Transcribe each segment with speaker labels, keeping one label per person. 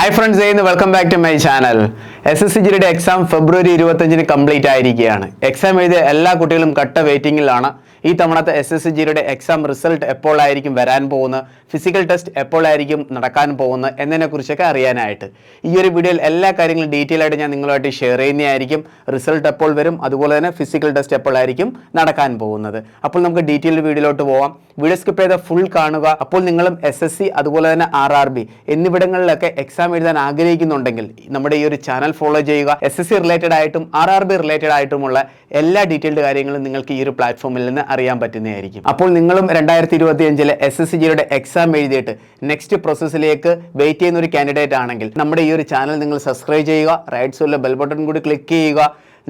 Speaker 1: Hi friends, welcome back to my channel. SSCGയുടെ exam ഫെബ്രുവരി 25 complete ആയിരിക്കുകയാണ്. എക്സാം എഴുതിയ എല്ലാ കുട്ടികളും കട്ട വെയിറ്റിംഗിലാണ്. ഈ തവണത്തെ SSCGയുടെ എക്സാം റിസൾട്ട് എപ്പോഴായിരിക്കും വരാൻ പോകുന്നത്, ഫിസിക്കൽ ടെസ്റ്റ് എപ്പോഴായിരിക്കും നടക്കാൻ പോകുന്നത് എന്നതിനെക്കുറിച്ചൊക്കെ അറിയാനായിട്ട് ഈ ഒരു വീഡിയോയിൽ എല്ലാ കാര്യങ്ങളും ഡീറ്റെയിൽ ആയിട്ട് ഞാൻ നിങ്ങളുമായിട്ട് ഷെയർ ചെയ്യുന്നതായിരിക്കും. റിസൾട്ട് എപ്പോൾ വരും, അതുപോലെ തന്നെ ഫിസിക്കൽ ടെസ്റ്റ് എപ്പോഴായിരിക്കും നടക്കാൻ പോകുന്നത്. അപ്പോൾ നമുക്ക് ഡീറ്റെയിൽ വീഡിയോയിലോട്ട് പോവാം. വീഡിയോ സ്കിപ്പ് ചെയ്ത ഫുൾ കാണുക. അപ്പോൾ നിങ്ങളും SSC അതുപോലെ തന്നെ RRB എന്നിവിടങ്ങളിലൊക്കെ എക്സാം എഴുതാൻ ആഗ്രഹിക്കുന്നുണ്ടെങ്കിൽ നമ്മുടെ ഈ ഒരു ചാനൽ ഫോളോ ചെയ്യുക. SSC റിലേറ്റഡ് ആയിട്ടും RRB റിലേറ്റഡ് ആയിട്ടുമുള്ള എല്ലാ ഡീറ്റെയിൽഡ് കാര്യങ്ങളും നിങ്ങൾക്ക് ഈ ഒരു പ്ലാറ്റ്ഫോമിൽ നിന്ന് അറിയാൻ പറ്റുന്നതായിരിക്കും. അപ്പോൾ നിങ്ങളും 2025 SSCGയുടെ എക്സാം എഴുതിയിട്ട് നെക്സ്റ്റ് പ്രോസസ്സിലേക്ക് വെയിറ്റ് ചെയ്യുന്ന ഒരു കാൻഡിഡേറ്റ് ആണെങ്കിൽ നമ്മുടെ ഈ ഒരു ചാനൽ നിങ്ങൾ സബ്സ്ക്രൈബ് ചെയ്യുക. റൈറ്റ് സൈഡിലെ ബെൽ ബട്ടൺ കൂടി ക്ലിക്ക് ചെയ്യുക,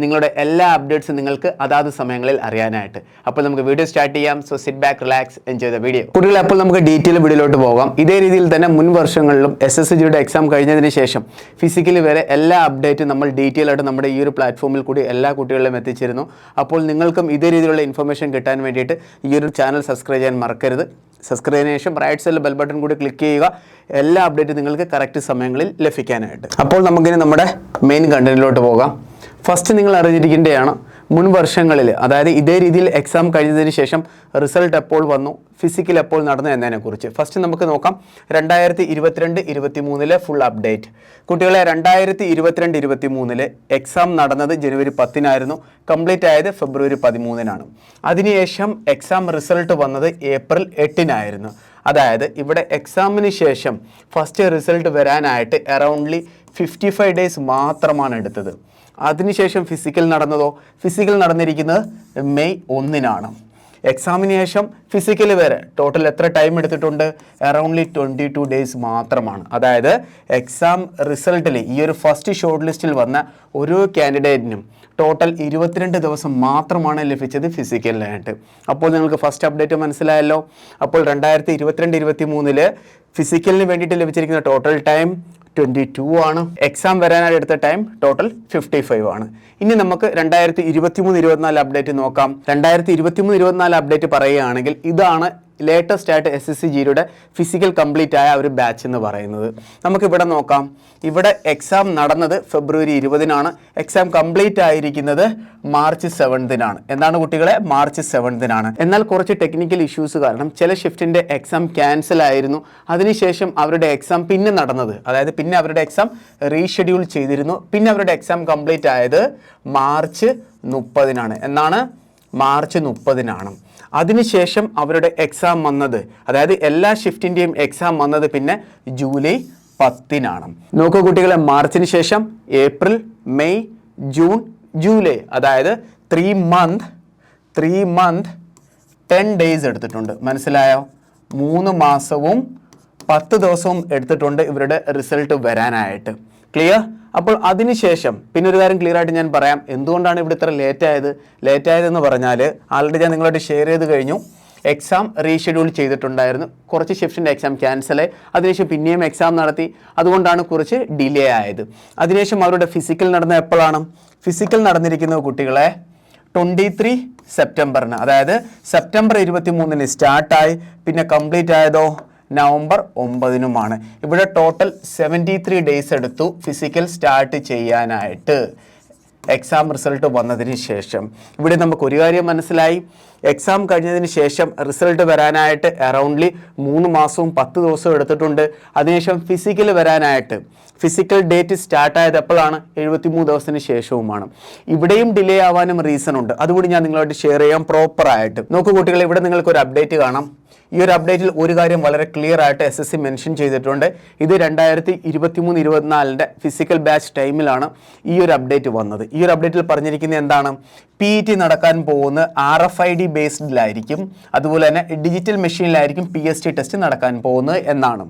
Speaker 1: നിങ്ങളുടെ എല്ലാ അപ്ഡേറ്റ്സും നിങ്ങൾക്ക് അതാത് സമയങ്ങളിൽ അറിയാനായിട്ട്. അപ്പോൾ നമുക്ക് വീഡിയോ സ്റ്റാർട്ട് ചെയ്യാം. So sit back, relax, enjoy the video. കുട്ടികളെ, അപ്പോൾ നമുക്ക് ഡീറ്റെയിൽ വീഡിയോയിലോട്ട് പോകാം. ഇതേ രീതിയിൽ തന്നെ മുൻ വർഷങ്ങളിലും SSCGയുടെ എക്സാം കഴിഞ്ഞതിന് ശേഷം ഫിസിക്കലി വരെ എല്ലാ അപ്ഡേറ്റും നമ്മൾ ഡീറ്റെയിൽ ആയിട്ട് നമ്മുടെ ഈ ഒരു പ്ലാറ്റ്ഫോമിൽ കൂടി എല്ലാ കുട്ടികളിലും എത്തിച്ചിരുന്നു. അപ്പോൾ നിങ്ങൾക്കും ഇതേ രീതിയിലുള്ള ഇൻഫർമേഷൻ കിട്ടാൻ വേണ്ടിയിട്ട് ഈ ഒരു ചാനൽ സബ്സ്ക്രൈബ് ചെയ്യാൻ മറക്കരുത്. സബ്സ്ക്രൈബ് ചെയ്തതിനു ശേഷം റൈറ്റ് സൈഡിൽ ബെൽ ബട്ടൺ കൂടി ക്ലിക്ക് ചെയ്യുക, എല്ലാ അപ്ഡേറ്റും നിങ്ങൾക്ക് കറക്റ്റ് സമയങ്ങളിൽ ലഭിക്കാനായിട്ട്. അപ്പോൾ നമുക്കിനി നമ്മുടെ മെയിൻ കണ്ടന്റിലോട്ട് പോകാം. ഫസ്റ്റ് നിങ്ങൾ അറിഞ്ഞിരിക്കേണ്ടതാണ് മുൻ വർഷങ്ങളിൽ, അതായത് ഇതേ രീതിയിൽ എക്സാം കഴിഞ്ഞതിന് ശേഷം റിസൾട്ട് എപ്പോൾ വന്നു, ഫിസിക്കൽ എപ്പോൾ നടന്നു എന്നതിനെക്കുറിച്ച്. ഫസ്റ്റ് നമുക്ക് നോക്കാം 2022-23 ഫുൾ അപ്ഡേറ്റ്. കുട്ടികളെ, 2022-23 എക്സാം നടന്നത് ജനുവരി 10 കംപ്ലീറ്റ് ആയത് ഫെബ്രുവരി 13. അതിനുശേഷം എക്സാം റിസൾട്ട് വന്നത് ഏപ്രിൽ 8 അതായത് ഇവിടെ എക്സാമിന് ശേഷം ഫസ്റ്റ് റിസൾട്ട് വരാനായിട്ട് അറൗണ്ട്ലി 55 ഡേയ്സ് മാത്രമാണ് എടുത്തത്. അതിനുശേഷം ഫിസിക്കൽ നടന്നതോ, ഫിസിക്കൽ നടന്നിരിക്കുന്നത് മെയ് 1. എക്സാമിന് ശേഷം ഫിസിക്കൽ വരെ ടോട്ടൽ എത്ര ടൈം എടുത്തിട്ടുണ്ട്? അറൗണ്ട്ലി 22 ഡേയ്സ് മാത്രമാണ്. അതായത് എക്സാം റിസൾട്ടിൽ ഈ ഒരു ഫസ്റ്റ് ഷോർട്ട് ലിസ്റ്റിൽ വന്ന ഓരോ കാൻഡിഡേറ്റിനും ടോട്ടൽ 22 ദിവസം മാത്രമാണ് ലഭിച്ചത് ഫിസിക്കലിനായിട്ട്. അപ്പോൾ നിങ്ങൾക്ക് ഫസ്റ്റ് അപ്ഡേറ്റ് മനസ്സിലായല്ലോ. അപ്പോൾ 2022-23 ഫിസിക്കലിന് വേണ്ടിയിട്ട് ലഭിച്ചിരിക്കുന്ന ടോട്ടൽ ടൈം 22 ആണ്. എക്സാം വരാനായിട്ട് എടുത്ത ടൈം ടോട്ടൽ 55 ആണ്. ഇനി നമുക്ക് 2023-24 അപ്ഡേറ്റ് നോക്കാം. 2023-24 അപ്ഡേറ്റ് പറയുകയാണെങ്കിൽ ഇതാണ് ലേറ്റസ്റ്റ് ആയിട്ട് SSCGയുടെ ഫിസിക്കൽ കംപ്ലീറ്റ് ആയ ഒരു ബാച്ച് എന്ന് പറയുന്നത്. നമുക്കിവിടെ നോക്കാം. ഇവിടെ എക്സാം നടന്നത് ഫെബ്രുവരി 20 എക്സാം കംപ്ലീറ്റ് ആയിരിക്കുന്നത് മാർച്ച് 7 എന്താണ് കുട്ടികളെ? മാർച്ച് 7 എന്നാൽ കുറച്ച് ടെക്നിക്കൽ ഇഷ്യൂസ് കാരണം ചില ഷിഫ്റ്റിൻ്റെ എക്സാം ക്യാൻസൽ ആയിരുന്നു. അതിനുശേഷം അവരുടെ എക്സാം പിന്നെ നടന്നത്, അതായത് പിന്നെ അവരുടെ എക്സാം റീഷെഡ്യൂൾ ചെയ്തിരുന്നു. പിന്നെ അവരുടെ എക്സാം കംപ്ലീറ്റ് ആയത് മാർച്ച് 30 എന്നാണ്, മാർച്ച് 30 അതിനുശേഷം അവരുടെ എക്സാം വന്നത്, അതായത് എല്ലാ ഷിഫ്റ്റിൻ്റെയും എക്സാം വന്നത് പിന്നെ ജൂലൈ 10 നോക്കൂ കുട്ടികളെ, മാർച്ചിന് ശേഷം ഏപ്രിൽ, മെയ്, ജൂൺ, ജൂലൈ, അതായത് 3 മന്ത് 10 ഡേയ്സ് എടുത്തിട്ടുണ്ട്. മനസ്സിലായോ? 3 മാസവും 10 ദിവസവും എടുത്തിട്ടുണ്ട് ഇവരുടെ റിസൾട്ട് വരാനായിട്ട്. ക്ലിയർ? അപ്പോൾ അതിനുശേഷം പിന്നെ ഒരു കാര്യം ക്ലിയർ ആയിട്ട് ഞാൻ പറയാം. എന്തുകൊണ്ടാണ് ഇവിടെ ഇത്ര ലേറ്റായതെന്ന് പറഞ്ഞാൽ ആൾറെഡി ഞാൻ നിങ്ങളായിട്ട് ഷെയർ ചെയ്ത് കഴിഞ്ഞു. എക്സാം റീഷെഡ്യൂൾ ചെയ്തിട്ടുണ്ടായിരുന്നു, കുറച്ച് ഷിഫ്റ്റിൻ്റെ എക്സാം ക്യാൻസലായി, അതിനുശേഷം പിന്നെയും എക്സാം നടത്തി, അതുകൊണ്ടാണ് കുറച്ച് ഡിലേ ആയത്. അതിനുശേഷം അവരുടെ ഫിസിക്കൽ നടന്ന എപ്പോഴാണ്? ഫിസിക്കൽ നടന്നിരിക്കുന്നത് കുട്ടികളെ 23 സെപ്റ്റംബറിന്, അതായത് സെപ്റ്റംബർ 23 സ്റ്റാർട്ടായി, പിന്നെ കംപ്ലീറ്റ് ആയതോ നവംബർ 9 ഇവിടെ ടോട്ടൽ 73 ഡേയ്സ് എടുത്തു ഫിസിക്കൽ സ്റ്റാർട്ട് ചെയ്യാനായിട്ട് എക്സാം റിസൾട്ട് വന്നതിന് ശേഷം. ഇവിടെ നമുക്ക് ഒരു കാര്യം മനസ്സിലായി, എക്സാം കഴിഞ്ഞതിന് ശേഷം റിസൾട്ട് വരാനായിട്ട് അറൗണ്ട്ലി 3 മാസവും 10 ദിവസവും എടുത്തിട്ടുണ്ട്. അതിനുശേഷം ഫിസിക്കൽ വരാനായിട്ട് ഫിസിക്കൽ ഡേറ്റ് സ്റ്റാർട്ടായത് എപ്പോഴാണ്? 73 ദിവസത്തിന് ശേഷവുമാണ്. ഇവിടെയും ഡിലേ ആവാനും റീസൺ ഉണ്ട്, അതുകൂടി ഞാൻ നിങ്ങളോട് ഷെയർ ചെയ്യാം പ്രോപ്പറായിട്ട്. നോക്കൂ കുട്ടികളെ, ഇവിടെ നിങ്ങൾക്ക് ഒരു അപ്ഡേറ്റ് കാണാം. ഈ ഒരു അപ്ഡേറ്റിൽ ഒരു കാര്യം വളരെ ക്ലിയർ ആയിട്ട് SSC മെൻഷൻ ചെയ്തിട്ടുണ്ട്. ഇത് 2023-24 ഫിസിക്കൽ ബാച്ച് ടൈമിലാണ് ഈ ഒരു അപ്ഡേറ്റ് വന്നത്. ഈ ഒരു അപ്ഡേറ്റിൽ പറഞ്ഞിരിക്കുന്നത് എന്താണ്? PET നടക്കാൻ പോകുന്ന RFID ബേസ്ഡിലായിരിക്കും, അതുപോലെ തന്നെ ഡിജിറ്റൽ മെഷീനിലായിരിക്കും PST ടെസ്റ്റ് നടക്കാൻ പോകുന്നത് എന്നാണ്.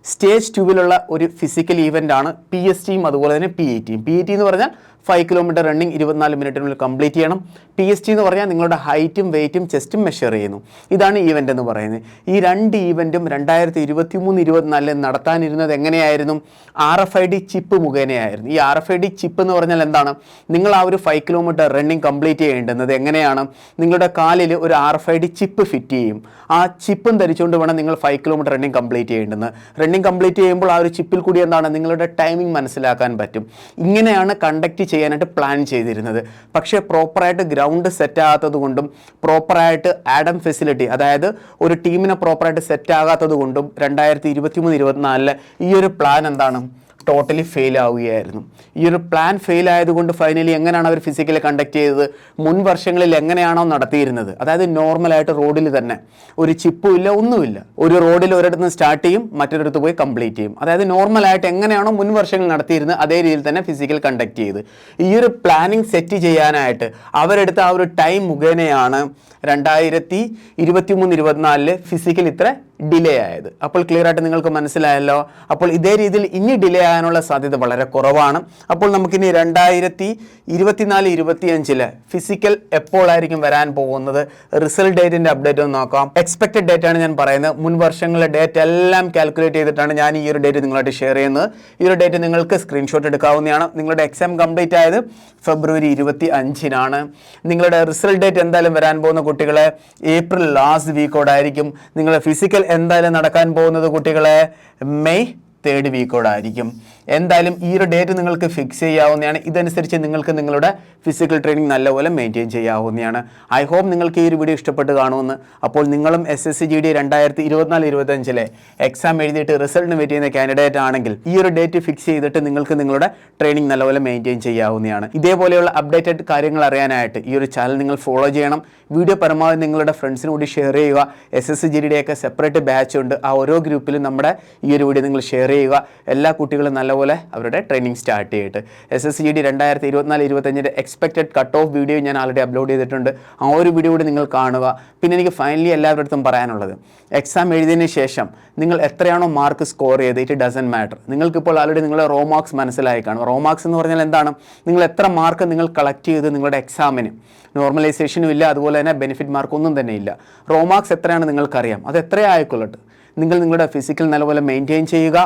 Speaker 1: സ്റ്റേജ് 2 ഒരു ഫിസിക്കൽ ഈവൻ്റ് ആണ് PSTയും അതുപോലെ തന്നെ PETയും. PET എന്ന് പറഞ്ഞാൽ 5 കിലോമീറ്റർ റണ്ണിങ് 24 മിനിറ്റിനുള്ളിൽ കംപ്ലീറ്റ് ചെയ്യണം. PST എന്ന് പറഞ്ഞാൽ നിങ്ങളുടെ ഹൈറ്റും വെയിറ്റും ചെസ്റ്റും മെഷർ ചെയ്യുന്നു. ഇതാണ് ഈവൻ്റ് എന്ന് പറയുന്നത്. ഈ രണ്ട് ഈവൻറ്റും 2023-24 നടത്താനിരുന്നത് എങ്ങനെയായിരുന്നു? RFID ചിപ്പ് മുഖേനയായിരുന്നു. ഈ RFID ചിപ്പ് എന്ന് പറഞ്ഞാൽ എന്താണ്? നിങ്ങൾ ആ ഒരു 5 കിലോമീറ്റർ റണ്ണിങ് കംപ്ലീറ്റ് ചെയ്യേണ്ടുന്നത് എങ്ങനെയാണ്? നിങ്ങളുടെ കാലിൽ ഒരു RFID ചിപ്പ് ഫിറ്റ് ചെയ്യും. ആ ചിപ്പും ധരിച്ചുകൊണ്ട് വേണം നിങ്ങൾ 5 കിലോമീറ്റർ റണ്ണിങ് കംപ്ലീറ്റ് ചെയ്യേണ്ടത്. റണ്ണിങ് കംപ്ലീറ്റ് ചെയ്യുമ്പോൾ ആ ഒരു ചിപ്പിൽ കൂടി എന്താണ് നിങ്ങളുടെ ടൈമിംഗ് മനസ്സിലാക്കാൻ പറ്റും. ഇങ്ങനെയാണ് കണ്ടക്ട് ചെയ്യാനായിട്ട് പ്ലാൻ ചെയ്തിരുന്നത്. പക്ഷേ പ്രോപ്പറായിട്ട് ഗ്രൗണ്ട് സെറ്റ് ആകാത്തത് കൊണ്ടും പ്രോപ്പറായിട്ട് ആഡം ഫെസിലിറ്റി, അതായത് ഒരു ടീമിനെ പ്രോപ്പറായിട്ട് സെറ്റ് ആകാത്തത് കൊണ്ടും 2023-24 ഈ ഒരു പ്ലാൻ എന്താണ് ടോട്ടലി ഫെയിൽ ആവുകയായിരുന്നു. ഈ ഒരു പ്ലാൻ ഫെയിൽ ആയതുകൊണ്ട് ഫൈനലി എങ്ങനെയാണ് അവർ ഫിസിക്കലി കണ്ടക്ട് ചെയ്തത്? മുൻ വർഷങ്ങളിൽ എങ്ങനെയാണോ നടത്തിയിരുന്നത്, അതായത് നോർമലായിട്ട് റോഡിൽ തന്നെ ഒരു ചിപ്പും ഇല്ല, ഒന്നുമില്ല. ഒരു റോഡിൽ ഒരിടത്ത് സ്റ്റാർട്ട് ചെയ്യും, മറ്റൊരിടത്ത് പോയി കംപ്ലീറ്റ് ചെയ്യും. അതായത് നോർമലായിട്ട് എങ്ങനെയാണോ മുൻ വർഷങ്ങൾ നടത്തിയിരുന്നത് അതേ രീതിയിൽ തന്നെ ഫിസിക്കൽ കണ്ടക്ട് ചെയ്ത്. ഈ ഒരു പ്ലാനിങ് സെറ്റ് ചെയ്യാനായിട്ട് അവരെടുത്ത ആ ഒരു ടൈം മുഖേനയാണ് 2023-24 ഫിസിക്കൽ ഇത്ര ഡിലേ ആയത്. അപ്പോൾ ക്ലിയർ ആയിട്ട് നിങ്ങൾക്ക് മനസ്സിലായല്ലോ. അപ്പോൾ ഇതേ രീതിയിൽ ഇനി ഡിലേ ആകാനുള്ള സാധ്യത വളരെ കുറവാണ്. അപ്പോൾ നമുക്കിനി 2024-25 ഫിസിക്കൽ എപ്പോഴായിരിക്കും വരാൻ പോകുന്നത്, റിസൾട്ട് ഡേറ്റിൻ്റെ അപ്ഡേറ്റ് ഒന്ന് നോക്കാം. എക്സ്പെക്റ്റഡ് ഡേറ്റ് ആണ് ഞാൻ പറയുന്നത്. മുൻ വർഷങ്ങളിലെ ഡേറ്റ് എല്ലാം കാൽക്കുലേറ്റ് ചെയ്തിട്ടാണ് ഞാൻ ഈ ഒരു ഡേറ്റ് നിങ്ങളായിട്ട് ഷെയർ ചെയ്യുന്നത്. ഈ ഒരു ഡേറ്റ് നിങ്ങൾക്ക് സ്ക്രീൻഷോട്ട് എടുക്കാവുന്നതാണ്. നിങ്ങളുടെ എക്സാം കംപ്ലീറ്റ് ആയത് ഫെബ്രുവരി 25-നാണ്. നിങ്ങളുടെ റിസൾട്ട് ഡേറ്റ് എന്തായാലും വരാൻ പോകുന്ന കുട്ടികളെ ഏപ്രിൽ ലാസ്റ്റ് വീക്കോടായിരിക്കും. നിങ്ങളുടെ ഫിസിക്കൽ എന്തായാലും നടക്കാൻ പോകുന്നത് കുട്ടികളെ മെയ് 3rd വീക്കോടായിരിക്കും. എന്തായാലും ഈ ഒരു ഡേറ്റ് നിങ്ങൾക്ക് ഫിക്സ് ചെയ്യാവുന്നതാണ്. ഇതനുസരിച്ച് നിങ്ങൾക്ക് നിങ്ങളുടെ ഫിസിക്കൽ ട്രെയിനിങ് നല്ലപോലെ മെയിൻറ്റെയിൻ ചെയ്യാവുന്നതാണ്. ഐ ഹോപ്പ് നിങ്ങൾക്ക് ഈ ഒരു വീഡിയോ ഇഷ്ടപ്പെട്ട് കാണുമെന്ന്. അപ്പോൾ നിങ്ങളും SSCGD 2024-25 എക്സാം എഴുതിയിട്ട് റിസൾട്ടിന് വെയിറ്റ് ചെയ്യുന്ന കാൻഡിഡേറ്റ് ആണെങ്കിൽ ഈ ഒരു ഡേറ്റ് ഫിക്സ് ചെയ്തിട്ട് നിങ്ങൾക്ക് നിങ്ങളുടെ ട്രെയിനിങ് നല്ലപോലെ മെയിൻറ്റെയിൻ ചെയ്യാവുന്നതാണ്. ഇതേപോലെയുള്ള അപ്ഡേറ്റഡ് കാര്യങ്ങൾ അറിയാനായിട്ട് ഈ ഒരു ചാനൽ നിങ്ങൾ ഫോളോ ചെയ്യണം. വീഡിയോ പരമാവധി നിങ്ങളുടെ ഫ്രണ്ട്സിന് കൂടി ഷെയർ ചെയ്യുക. SSCGDയുടെയൊക്കെ സെപ്പറേറ്റ് ബാച്ച് ഉണ്ട്. ആ ഓരോ ഗ്രൂപ്പിലും നമ്മുടെ ഈ ഒരു വീഡിയോ നിങ്ങൾ ഷെയർ ചെയ്യുക. എല്ലാ കുട്ടികളും നല്ലപോലെ അവരുടെ ട്രെയിനിങ് സ്റ്റാർട്ട് ചെയ്തിട്ട്. SSCGD 2024-25 expected cut off video ഞാൻ ആൾറെഡി അപ്ലോഡ് ചെയ്തിട്ടുണ്ട്. ആ ഒരു വീഡിയോ കൂടി നിങ്ങൾ കാണുക. പിന്നെ എനിക്ക് ഫൈനലി എല്ലാവരുടെ അടുത്തും പറയാനുള്ളത്, എക്സാം എഴുതിയതിന് ശേഷം നിങ്ങൾ എത്രയാണോ മാർക്ക് സ്കോർ ചെയ്ത് ഇറ്റ് ഡസൻറ്റ് മാറ്റർ. നിങ്ങൾക്കിപ്പോൾ ആൾറെഡി നിങ്ങളുടെ റോ മാർക്സ് മനസ്സിലായി കാണും. റോ മാർക്സ് എന്ന് പറഞ്ഞാൽ എന്താണ്? നിങ്ങൾ എത്ര മാർക്ക് നിങ്ങൾ കളക്ട് ചെയ്ത് നിങ്ങളുടെ എക്സാമിന് നോർമലൈസേഷനും ഇല്ല, അതുപോലെ തന്നെ ബെനിഫിറ്റ് മാർക്ക് ഒന്നും തന്നെ ഇല്ല. റോ മാർക്സ് എത്രയാണ് നിങ്ങൾക്കറിയാം. അത് എത്രയായിക്കൊള്ളട്ടെ, നിങ്ങൾ നിങ്ങളുടെ ഫിസിക്കൽ നല്ലപോലെ മെയിൻറ്റെയിൻ ചെയ്യുക.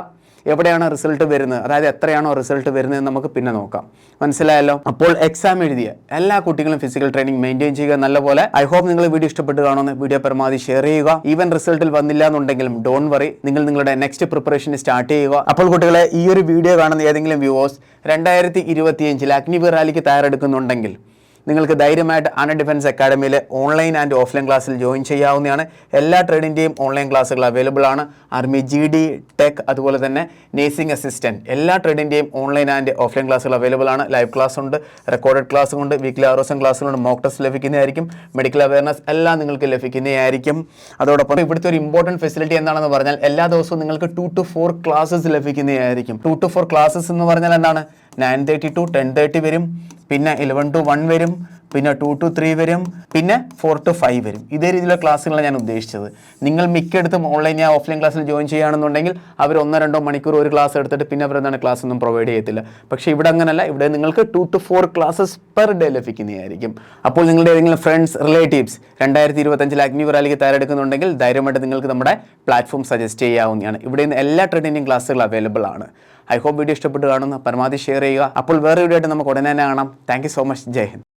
Speaker 1: എവിടെയാണ് റിസൾട്ട് വരുന്നത്, അതായത് എത്രയാണോ റിസൾട്ട് വരുന്നത് നമുക്ക് പിന്നെ നോക്കാം. മനസ്സിലായല്ലോ. അപ്പോൾ എക്സാം എഴുതിയ എല്ലാ കുട്ടികളും ഫിസിക്കൽ ട്രെയിനിങ് മെയിൻറ്റെയിൻ ചെയ്യുക നല്ലപോലെ. ഐ ഹോപ്പ് നിങ്ങൾ വീഡിയോ ഇഷ്ടപ്പെട്ട് കാണുമെന്ന്. വീഡിയോ പരമാവധി ഷെയർ ചെയ്യുക. ഈവൻ റിസൾട്ടിൽ വന്നില്ല എന്നുണ്ടെങ്കിലും ഡോൺ വറി, നിങ്ങൾ നിങ്ങളുടെ നെക്സ്റ്റ് പ്രിപ്പറേഷൻ സ്റ്റാർട്ട് ചെയ്യുക. അപ്പോൾ കുട്ടികളെ, ഈ ഒരു വീഡിയോ കാണുന്ന ഏതെങ്കിലും വ്യൂവേഴ്സ് 2025 അഗ്നിവീർ റാലിക്ക് തയ്യാറെടുക്കുന്നുണ്ടെങ്കിൽ നിങ്ങൾക്ക് ധൈര്യമായിട്ട് ആന ഡിഫൻസ് അക്കാഡമിയിൽ ഓൺലൈൻ ആൻഡ് ഓഫ്ലൈൻ ക്ലാസ്സിൽ ജോയിൻ ചെയ്യാവുന്നതാണ്. എല്ലാ ട്രേഡിൻ്റെയും ഓൺലൈൻ ക്ലാസ്സുകൾ അവൈലബിൾ ആണ്. ആർമി GD, ടെക്, അതുപോലെ തന്നെ നേഴ്സിംഗ് അസിസ്റ്റൻറ്റ് എല്ലാ ട്രേഡിൻ്റെയും ഓൺലൈൻ ആൻഡ് ഓഫ്ലൈൻ ക്ലാസ്സുകൾ അവൈലബിൾ ആണ്. ലൈവ് ക്ലാസ് ഉണ്ട്, റെക്കോർഡഡ് ക്ലാസ്സും ഉണ്ട്, വീക്ക്ലി ROSM ക്ലാസ്സുകളുണ്ട്, മോക്ക് ടെസ്റ്റ് ലഭിക്കുന്നതായിരിക്കും, മെഡിക്കൽ അവയർനെസ് എല്ലാം നിങ്ങൾക്ക് ലഭിക്കുന്നതായിരിക്കും. അതോടൊപ്പം ഇവിടുത്തെ ഒരു ഇമ്പോർട്ടൻറ്റ് ഫെസിലിറ്റി എന്താണെന്ന് പറഞ്ഞാൽ എല്ലാ ദിവസവും നിങ്ങൾക്ക് 2 to 4 ക്ലാസ്സസ് ലഭിക്കുന്നതായിരിക്കും. 2 to 4 ക്ലാസ്സസ് എന്ന് പറഞ്ഞാൽ എന്താണ്? 9:30 to 10:30 വരും, പിന്നെ 11 to 1 വരും, പിന്നെ 2 to 3 വരും, പിന്നെ 4 to 5 വരും. ഇതേ രീതിയിലുള്ള ക്ലാസ്സുകളാണ് ഞാൻ ഉദ്ദേശിച്ചത്. നിങ്ങൾ മിക്കയിടത്തും ഓൺലൈൻ ഓഫ്ലൈൻ ക്ലാസ്സിൽ ജോയിൻ ചെയ്യുകയാണെന്നുണ്ടെങ്കിൽ അവർ 1-2 മണിക്കൂർ ഒരു ക്ലാസ് എടുത്തിട്ട് പിന്നെ അവർ എന്താണ് ക്ലാസ് ഒന്നും പ്രൊവൈഡ് ചെയ്യത്തില്ല. പക്ഷേ ഇവിടെ അങ്ങനല്ല. ഇവിടെ നിങ്ങൾക്ക് 2 to 4 ക്ലാസ്സസ് പെർ ഡേ ലഭിക്കുന്നതായിരിക്കും. അപ്പോൾ നിങ്ങളുടെ ഏതെങ്കിലും ഫ്രണ്ട്സ്, റിലേറ്റീവ്സ് 2025 അഗ്നിവീർ റാലിക്ക് തയ്യാറെടുക്കുന്നുണ്ടെങ്കിൽ ധൈര്യമായിട്ട് നിങ്ങൾക്ക് നമ്മുടെ പ്ലാറ്റ്ഫോം സജസ്റ്റ് ചെയ്യാവുന്നതാണ്. ഇവിടെ നിന്ന് എല്ലാ ട്രെയിനിങ് ക്ലാസ്സുകൾ അവൈലബിൾ ആണ്. ഐ ഹോപ്പ് വീഡിയോ ഇഷ്ടപ്പെട്ട് കാണുന്നു. പരമാവധി ഷെയർ ചെയ്യുക. അപ്പോൾ വേറെ വീഡിയോ ആയിട്ട് നമുക്ക് ഉടനെ തന്നെ കാണാം. Thank you so much. Jai Hind.